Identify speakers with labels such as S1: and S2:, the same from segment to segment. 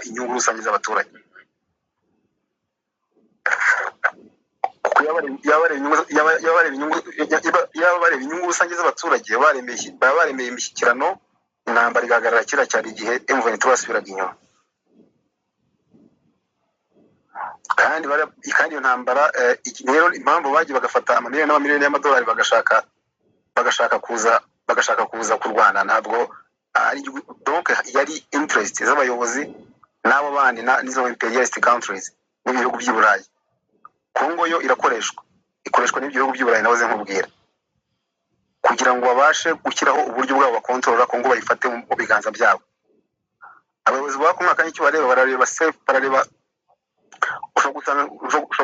S1: inyungu rusange z'abaturage. Yabare inyungu rusange z'abaturage baremeye imishyikirano intambara igahagarara kira cyari igihe M23 basubiraga inyuma. Kandi iyo ntambara rero impamvu bagiye bagafata amamiliyoni y'amadolari bagashaka kuza kurwana ntabwo ari donc yari interest z'abayobozi n'abo bandi n'izo imperialist countries n'ibihugu by'i Burayi. Kongo yo ikoreshwa n'ibihugu by'i Burayi nahoze nkubwira kugira ngo babashe gushyiraho uburyo bwabo bakontorora Kongo bayifate mu biganza byabo. Abayobozi ba Kongo kandi icyo barareba safe barareba ushobora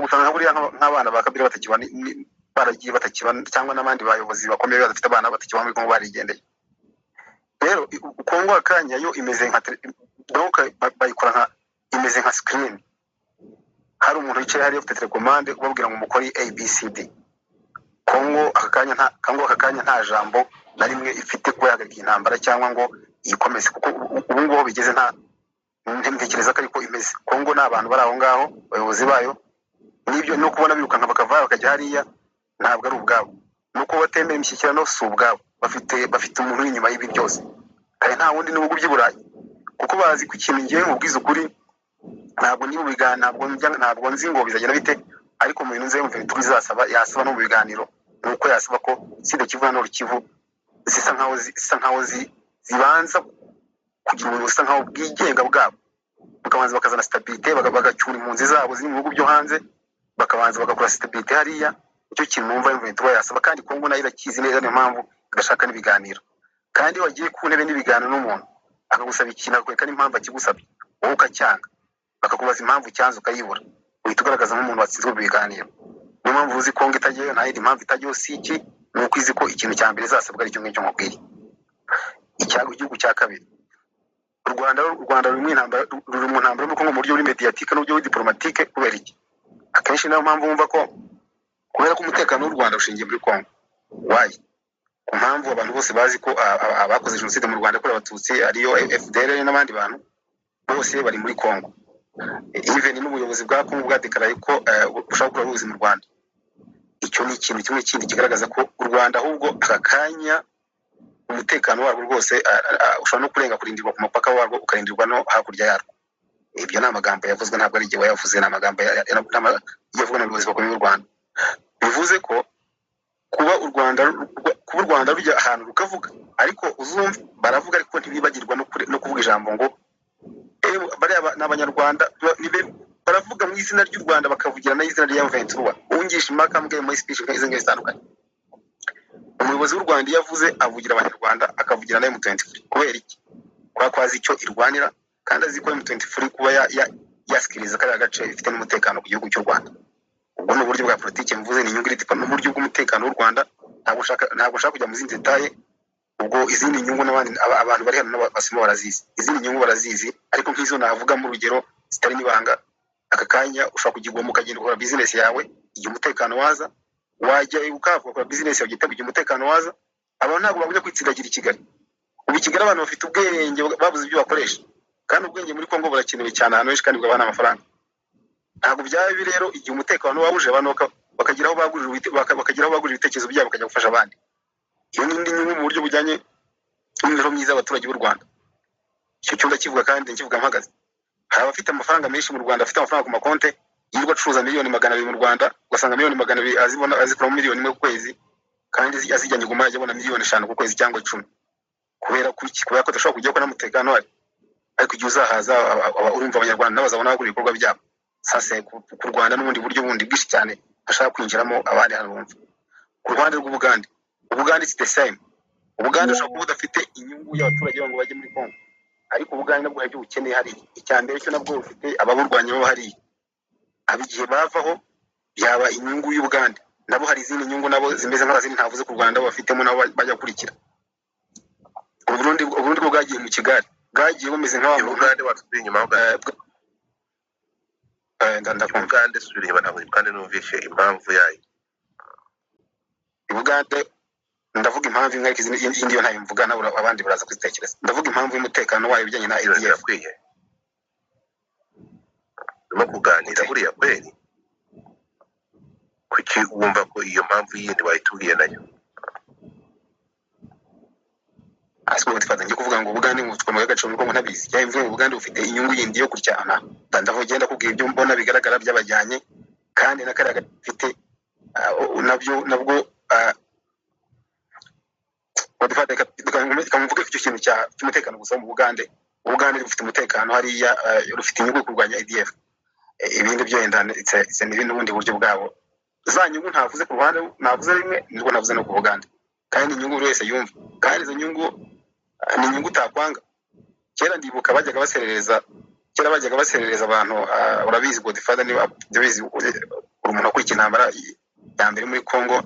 S1: gusanga buriya nk'abana ba Kabila baragiye batakibana cyangwa n'abandi bayobozi bakomeye badafite abana batakibana muri Kongo barigendeye. Rero Kongo akanya yo imeze nka donc bayikora nka imeze nka screen. Hari umuntu wicaye hariyo ufite telecommande ubabwira ngo mukori ABCD. Kongo akakanya nta jambo na rimwe ifite ko yahagarika intambara cyangwa ngo ikomeze kuko ubu ngubu bigeze ntekereza ko ariko imeze. Kongo n'abantu bari aho ngaho abayobozi bayo n'ibyo no kubona birukanka bakava bakajya hariya ntabwo ari ubwabo nuko batemera imishyikirano si ubwabo bafite umuntu inyuma y'ibi byose kandi nta wundi n'ubugu by'i Burayi kuko bazi ko ikintu ngiye nkubwiza ukuri ntabwo ni mu biganiro ntabwo nzi ngo bizagenda bite ariko mu bintu nzemve yasaba no mu biganiro nuko yasaba ko sida Kivu na Kivu zisa nkaho zibanza kugira umuntu usa nkaho bwigenga bwabo bakabanza bakazana stabilité bagacyura impunzi zabo ziri mu bihugu byo hanze bakabanza bagakora stabilité hariya. Icyo kintu numva M23 yasaba kandi Kongo nayo irakizi neza niyo mpamvu igashaka n'ibiganiro kandi wagiye ku ntebe n'ibiganiro n'umuntu akagusaba ikintu akwereka n'impamvu akigusabye wowe ukacyanga bakakubaza impamvu cyanze ukayibura uhita ugaragaza nk'umuntu watsinzwe mu biganiro. Niyo mpamvu uzi Kongo itagiyeyo nta yindi mpamvu itagiyeyo si iki ni uko izi ko ikintu cya mbere zasabwa ari cyo ngicyo nkubwiye. Igihugu cya kabiri u Rwanda ruri mu ntambara mu Kongo mu buryo buri mediatique n'uburyo buri diplomatique kubera iki akenshi niyo mpamvu wumva ko kubera ko umutekano w'u Rwanda ushingiye muri Kongo. Why? Ku mpamvu abantu bose bazi ko abakoze jenoside mu Rwanda kuri abatutsi ariyo FDL n'abandi bantu bose bari muri Kongo. Even n'ubuyobozi bwa Kongo bwadekaraye ko bushaka gukora ubuzi mu Rwanda. Icyo ni ikintu kimwe kindi kigaragaza ko u Rwanda ahubwo akakanya umutekano warwo rwose ushobora no kurenga kurindirwa ku mupaka warwo ukarindirwa no hakurya yarwo. Ibyo ni amagambo yavuzwe ntabwo ari igihe wayavuze ni amagambo yavugwa n'abayobozi bakomeye b'u Rwanda. Bivuze ko kuba u Rwanda rujya ahantu rukavuga ariko uzumva baravuga ariko ntibibagirwa no kuvuga ijambo ngo bariya n'abanyarwanda baravuga mu izina ry'u Rwanda bakavugira na izina rya M23 ungisha impaka mbwe muri speech nk'izo ngeze zitandukanye. Umuyobozi w'u Rwanda yavuze avugira abanyarwanda akavugira na M23 kubera iki kwazi icyo irwanira kandi azi ko M23 kuba yasikiriza kariya gace ifite n'umutekano ku gihugu cy'u Rwanda. Ubwo ni uburyo bwa politike mvuze ni inyungu itipa mu buryo bw'umutekano w'u Rwanda ntabwo ushaka kujya mu zindi detaye. Ubwo izindi nyungu n'abandi abantu bari hano basimo barazizi izindi nyungu barazizi ariko nk'izo navuga mu rugero zitari nibanga aka kanya ushaka kugigoma ukagenda ukora business yawe igihe umutekano waza wajya ukakora business yawe gitabo igihe umutekano waza abantu ntabwo bagujya kwitsindagira i Kigali. Ubu Kigali abantu bafite ubwenge babuze ibyo bakoresha kandi ubwenge muri Kongo burakenewe cyane ahantu henshi kandi bwabana amafaranga. Ntabwo byaba ibi rero igihe umutekano wabuje abantu bakagiraho bagurira ibitekerezo byabo bakajya gufasha abandi. Iyo n'indi nyungu mu buryo bujyanye n'imibereho myiza y'abaturage b'u Rwanda. Icyo cyumba kivuga kandi kivuga mpagaze hari abafite amafaranga menshi mu Rwanda afite amafaranga ku makonte yirirwa acuruza miliyoni 200 mu Rwanda ugasanga miliyoni 200 azikora mu miliyoni imwe ku kwezi kandi azijyanye guma yajya abona miliyoni 5 ku kwezi cyangwa 10 kubera ko adashobora kujya ko n'umutekano wari ariko igihe uzahaza urumva abanyarwanda n'abazabona bagura ibikorwa byabo. Sasa ku Rwanda n'ubundi buryo bundi bwinshi cyane ashaka kwinjiramo abandi hano bumva. Ku ruhande rw'Ubugande it's the same. Ubugande ushobora kuba udafite inyungu y'abaturage ngo bajye muri Kongo ariko Ubugande nabwo hari ukeneye hari icyambere cyo nabwo ufite ababurwanya bo hari abigihe bavaho yaba inyungu y'Ubugande nabo hari izindi nyungu nabo zimeze nk'abazindi ntavuze ku Rwanda bafitemo nabo bajya kurikira. Uburundi bwo bwagiye mu Kigali bwagiye bumeze nk'aho
S2: Ubugande batubwiye inyuma ho Ubugande subira inyuma ntabwo kandi numvishe impamvu yayo.
S1: Ubugande ndavuga impamvu imwe ariko indi yo ntayo mvuga nawe abandi baraza kwitekereza. Ndavuga impamvu y'umutekano wayo bijyanye na
S2: idea yakwiye no kuganira buriya kweli kuki wumva ko iyo mpamvu yindi wayitubwiye nayo
S1: asiko batifata ngiye kuvuga ngo Bugande ngo twamaga agace muri Kongo ntabizi cyangwa imvugo Bugande ufite inyungu yindi yo kuryana ndaho genda kubwira ibyo mbona bigaragara by'abajyanye kandi nakari agafite nabwo batifata kamuvuga icyo kintu cy'umutekano gusa mu Bugande rufite umutekano hariya rufite inyungu kurwanya IDF ibindi byo yenda ndetse n'ibindi bundi buryo bwabo za nyungu ntavuze ku ruhande navuze rimwe nibwo navuze no ku Bugande kandi inyungu buri wese yumva kandi izo nyungu ni inyungu utakwanga kera ndibuka bajyaga baserereza abantu urabizi Godfather niba bizi umuntu akurikiye intambara ya mbere muri Kongo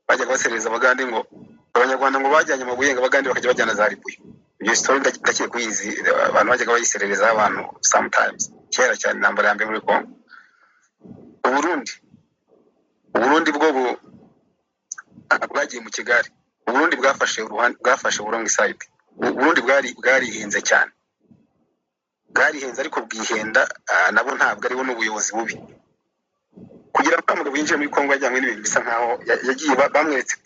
S1: bajyaga baserereza Abagande ngo Abanyarwanda ngo bajyanye amabuye ngo Abagande bakajya bajyana za ribuye iyo story ndakiye kuyizi abantu bajyaga bayiserereza abantu sometimes kera cyane intambara ya mbere muri Kongo Uburundi bwo bwagiye mu Kigali Uburundi bwafashe wrong side Uburundi bwarihenze cyane bwarihenze ariko bwihenda nabo ntabwo aribo n'ubuyobozi bubi kugira ngo amugabo yinjire muri Kongo yajyanywe n'ibintu bisa nkaho yagiye bamweretse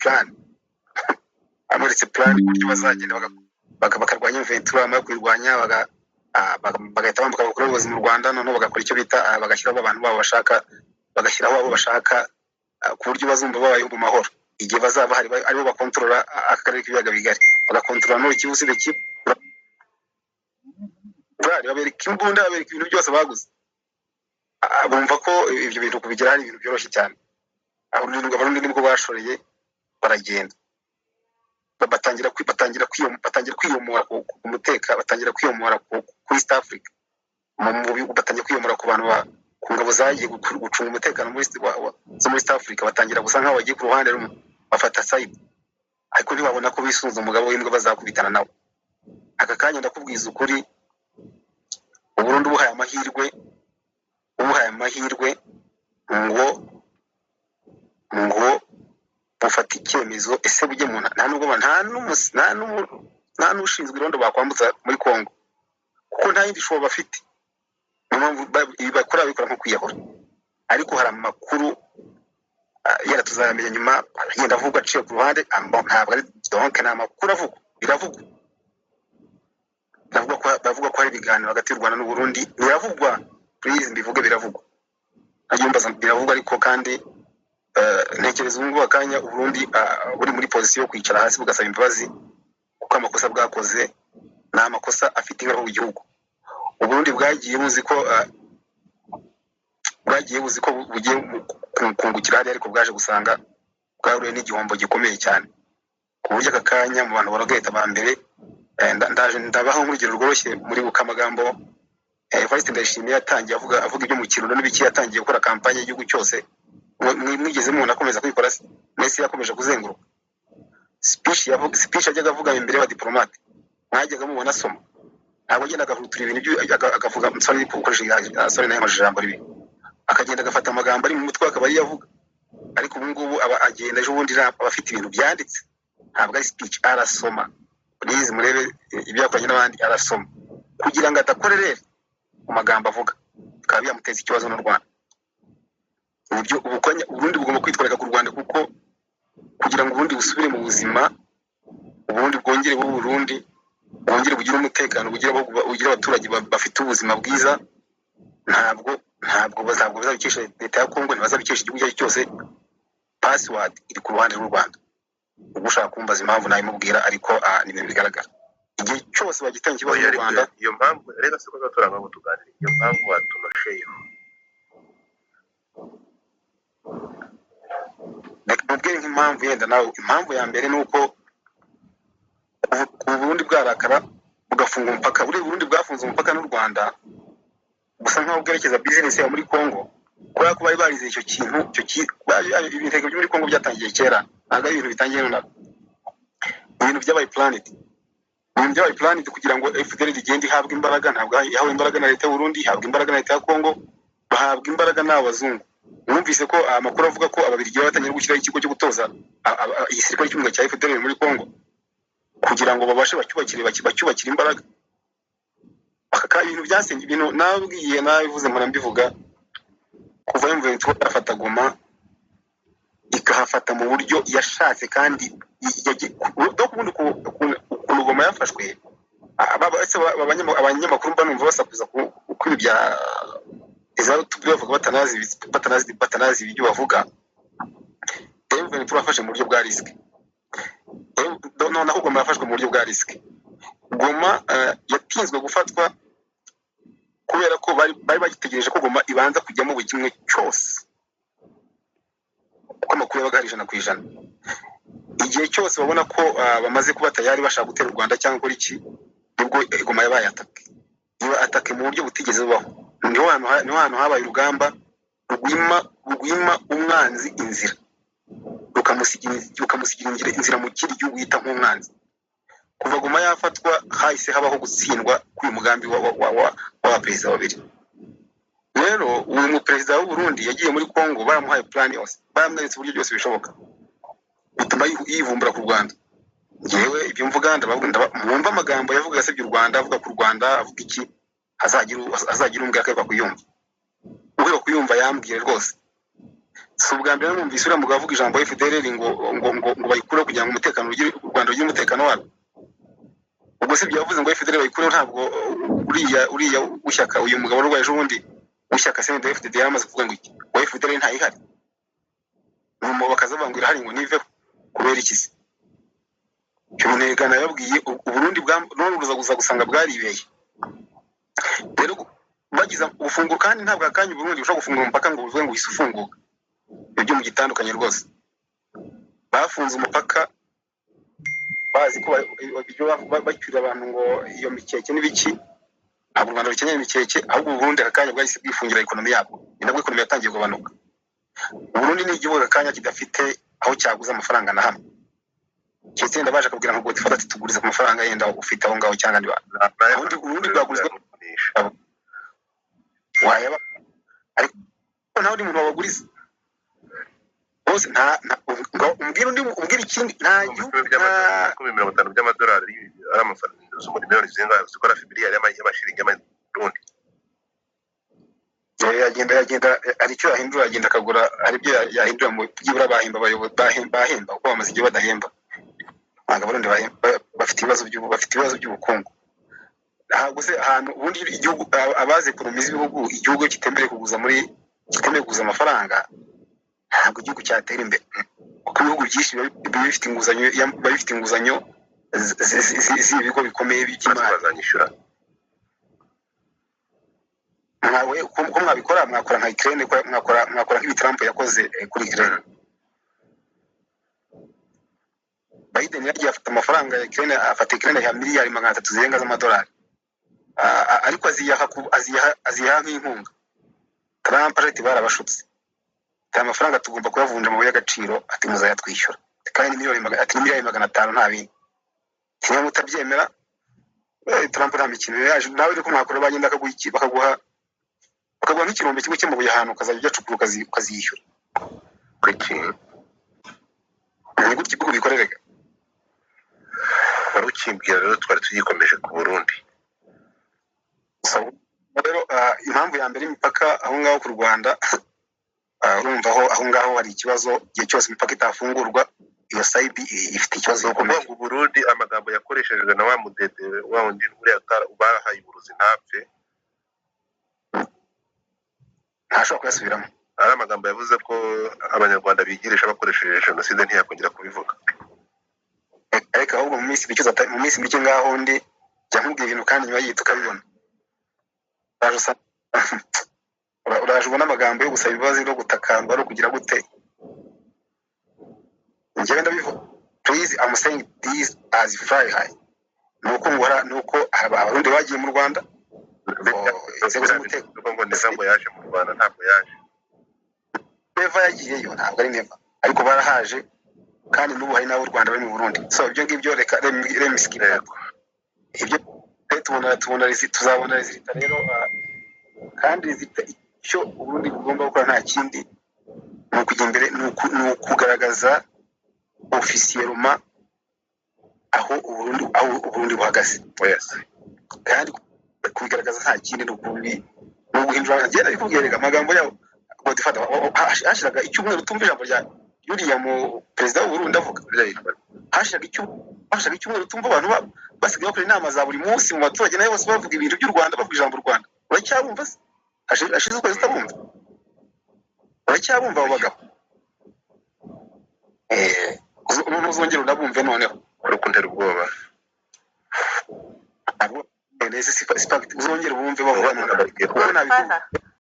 S1: plan uburyo bazagenda bakarwanya Ventura bamara kwirwanya bagahita bambuka bakora ubuyobozi mu Rwanda noneho bagakora icyo bita bagashyiraho abantu babo bashaka ku buryo bazumva babayeho mu mahoro igihe bazaba hari aribo bakontorora akarere k'ibiyaga bigari bagakontorora no ikibuzi babereka imbunda babereka ibintu byose baguze bumva ko ibyo bintu kubigira ari ibintu byoroshye cyane abarundi nibwo bashoreye baragenda batangira kwiyomora ku muteka batangira kwiyomora ku East Africa batangira kwiyomora ku bantu ku ngabo zagiye gucunga umutekano muri East Africa batangira gusa nkaho bagiye ku ruhande rumwe bafata side ariko ntibabona ko bisunze umugabo w'imbwa bazakubitana nawe aka kanya ndakubwiza ukuri Uburundi buhaye amahirwe ngo bufata icyemezo ese bujye mu nta n'ushinzwe irondo bakwambutsa muri Kongo kuko nta yindi shobo bafite bakora nko kwiyahura ariko hari amakuru yara tuzamenya nyuma agenda avuga aciye ku ruhande ntabwo ari donc nta makuru biravugwa bavuga ko hari ibiganiro hagati y'u Rwanda n'u Burundi biravugwa please mbivuge biravugwa biravugwa ariko kandi ntekereza ubu akanya Burundi buri muri position yo kwicara hasi bugasaba imbabazi kuko amakosa bwakoze nta makosa afite ingaruka mu gihugu Burundi bwagiye buzi ko bugiye kungukira hariya ariko bwaje gusanga bwahuye n'igihombo gikomeye cyane ku buryo aka kanya mu bantu baragahita ba mbere ndabaho nk'urugero rworoshye muri buka amagambo Evariste Ndayishimiye yatangiye avuga ibyo mu Kirundo n'ibiki yatangiye gukora kampanye y'igihugu cyose mwigeze mubona akomeza kwikora Messi yakomeje kuzenguruka speech ajyaga avuga imbere y'abadiplomate mwajyaga mubona asoma ntabwo agenda agahutura ibintu akavuga nsore gukoresha sore nayo ijambo ribi akagenda agafata amagambo ari mu mutwe akaba yavuga ariko ubu ngubu agenda ejo bundi abafite ibintu byanditse ntabwo ari speech arasoma please murebe ibyo yakoranye n'abandi arasoma kugira ngo adakorere mu magambo avuga bikaba byamuteza ikibazo n'u Rwanda Uburundi bugomba kwitwararika ku Rwanda kuko kugira ngo Uburundi busubire mu buzima Uburundi bwongere Burundi bwongere bugira umutekano bugira abaturage bafite ubuzima bwiza ntabwo bazabikesha leta ya Kongo ntibazabikesha igihugu icyo cyose password iri ku ruhande rw'u Rwanda ugushaka kumbaza impamvu nayimubwira ariko ni ibintu bigaragara igihe cyose bagitanga ikibazo mu Rwanda
S2: iyo mpamvu rega siko gatoranga ngo tuganire iyo mpamvu watumasheyo
S1: mubwire nk'impamvu yenda nawe impamvu ya mbere nuko Burundi bwarakara bugafunga umupaka Burundi bwafunze umupaka n'u Rwanda gusa nkaho bwerekeza business ya muri Kongo kubera ko bari barize icyo kintu ibintego byo muri Kongo byatangiye kera ntabwo ari ibintu bitangiye none ibintu byabaye planet kugira ngo FDL igende ihabwe imbaraga ntabwo yahawe imbaraga na leta y'u Burundi ihabwe imbaraga na leta ya Kongo bahabwa imbaraga n'abazungu numvise ko amakuru avuga ko ababirigi batangiye gushyiraho ikigo cyo gutoza igisirikare cy'umwuga cya FDL muri Kongo kugira ngo babashe bacyubakire imbaraga aka ibintu byasenye ibintu nabwiye nabivuze mpora mbivuga kuva M23 afata Goma ikahafata mu buryo yashatse kandi dokubundi ku Goma yafashwe abanyamakuru banumva basakuza kuri bya izabo tubivuga batanazi ibyo bavuga M23 afashe mu buryo bwa risk noneho Goma yafashwe mu buryo bwa risk Goma yatinzwe gufatwa kubera ko bari bagitegereje ko Goma ibanza kujyamo buri kimwe cyose uko amakuru yabaga ari 100%. Igihe cyose babona ko bamaze kuba tayari bashaka gutera u Rwanda cyangwa kuri iki nibwo Goma yabaye atake mu buryo butigeze bubaho. Niho hantu habaye urugamba rwima umwanzi inzira rukamusigira inzira mu kindi gihugu yita nk'umwanzi. Kuva Goma yafatwa hahise habaho gutsindwa kuri mugambi wa perezida babiri. Rero uyu mu perezida w'u Burundi yagiye muri Kongo baramuhaye plan yose baramweretse uburyo byose bishoboka bituma yivumbura ku Rwanda. Yewe ibyo mvuga mwumva amagambo yavuga yasebye u Rwanda avuga ku Rwanda avuga iki azagira umbwa akaba kuyumva uheruka kuyumva yambwiye rwose. Si ubwa mbere numvise uriya mugabo avuga ijambo FDLR ngo bayikure kugira ngo umutekano u Rwanda rugire umutekano wabo. Ubwo se byavuze ngo FDLR bayikure ntabwo uriya ushyaka uyu mugabo rwaje ubundi ushyaka CNDD-FDD yamaze kuvuga ngo iki ngo FDLR ntayihari numo bakazabangura hari ngo niveho kubera iki se cyo negana yabwiye Burundi bwa none uruza gusanga bwaribeye. Rero bagiza ufungura kandi ntabwo akanya Burundi ushaka gufungura umupaka ngo uvuge ngo isufunguka ibyo mu gitandukanye rwose bafunze umupaka bazi ko bacyura abantu ngo iyo mikeke n'ibiki ntabwo Rwanda rukeneye imikeke ahubwo Burundi akanya bwahise bwifungira ekonomi yabo inabwo ekonomi yatangiye kubanuka. Burundi ni igihugu akanya kidafite aho cyaguza amafaranga na hamwe cyitenda baje kubwira ngo tifata tuguriza ku mafaranga yenda ufite aho ngaho cyangwa ndi Burundi bwaguzwe wayaba ariko ntaho ndi muntu wabaguriza bose umbwira ikindi nta gihugu
S2: $50 by'amadolari ari amafaranga z'umuri miliyoni zinga zikora fibiriyari y'amashiringi y'Amarundi yagenda ari cyo yahindura agenda akagura ari byo yahindura mu byibura bahemba bahemba uko bamaze igihe badahemba Abarundi bafite ibibazo by'ubukungu. Ntabwo se ahantu ubundi igihugu abaze kurumiza igihugu kitembere kuguza amafaranga ntabwo igihugu cyatera imbere kuko ibihugu byinshi bifite inguzanyo z'ibigo bikomeye by'imari bazanyishura
S1: nawe ko mwabikora mwakora nka Ukraine mwakora nk'ibi Trump yakoze kuri Ukraine. Biden yagiye afata amafaranga ya Ukraine afata Ukraine ya miliyari 300 zirenga z'amadolari ariko aziyaha nk'inkunga. Trump ati barabashutse aya mafaranga tugomba kuyavunja mu y'agaciro ati muzayatwishyura kandi miliyari 500 nta bindi kimwe mutabyemera. Trump nta mikino yaje nawe uri ko mwakora bagenda bakaguha nk'ikirombe kimwe cy'amabuye ahantu ukazajya ujacukura ukazishyura
S2: kuki
S1: ni gutya ibihugu bikorerega.
S2: Warukimbwira rero twari tugikomeje ku Burundi
S1: rero impamvu ya mbere imipaka aho ngaho ku Rwanda urumva aho ngaho hari ikibazo igihe cyose imipaka itafungurwa iyo side ifite ikibazo cyo
S2: kumenya ngo Burundi amagambo yakoreshejwe na wa mudede wa undi uri ubahaye uburuzi ntapfe
S1: ntashobora kuyasubiramo.
S2: Ari amagambo yavuze ko abanyarwanda bigirisha bakoresheje jenoside ntiyakongera kubivuga
S1: ariko ahubwo mu minsi mike ngaho ndi jya nkubwira ibintu kandi nyuma y'ito ukabibona uraje ubona amagambo yo gusaba ibibazo no gutakamba no kugira gute njyewe ndabivuga please I'm saying this as very high nuko abarundi bagiye mu Rwanda
S2: ngo neza yaje mu Rwanda ntabwo yaje
S1: neva yagiyeyo ntabwo ari neva ariko barahaje kandi n'ubu hari n'abo Rwanda bari mu Burundi. So ibyo ngibyo reka remisikira ibyo tuzabona rezita rero kandi rezita icyo Burundi bugomba gukora nta kindi ni ukujya imbere ni ukugaragaza aho Burundi buhagaze
S2: yes
S1: kandi kubigaragaza nta kindi n'ukuri no guhindura agenda bikubwirega amagambo yabo Godfather hashiraga icyumweru tumva ijambo rya yuriya mu president w'u Burundi avuga hashiraga icyumweru tumva abantu basigaye bakora inama za buri munsi mu baturage nayo bose bavuga ibintu by'u Rwanda bavuga ijambo u Rwanda uracyabumva se hashize ukwezi utabumva uracyabumva abo bagabo uzongera unabumve noneho
S2: urukuntera ubwoba
S1: abo nese uzongera ubumve bavuga
S2: nababwiye ko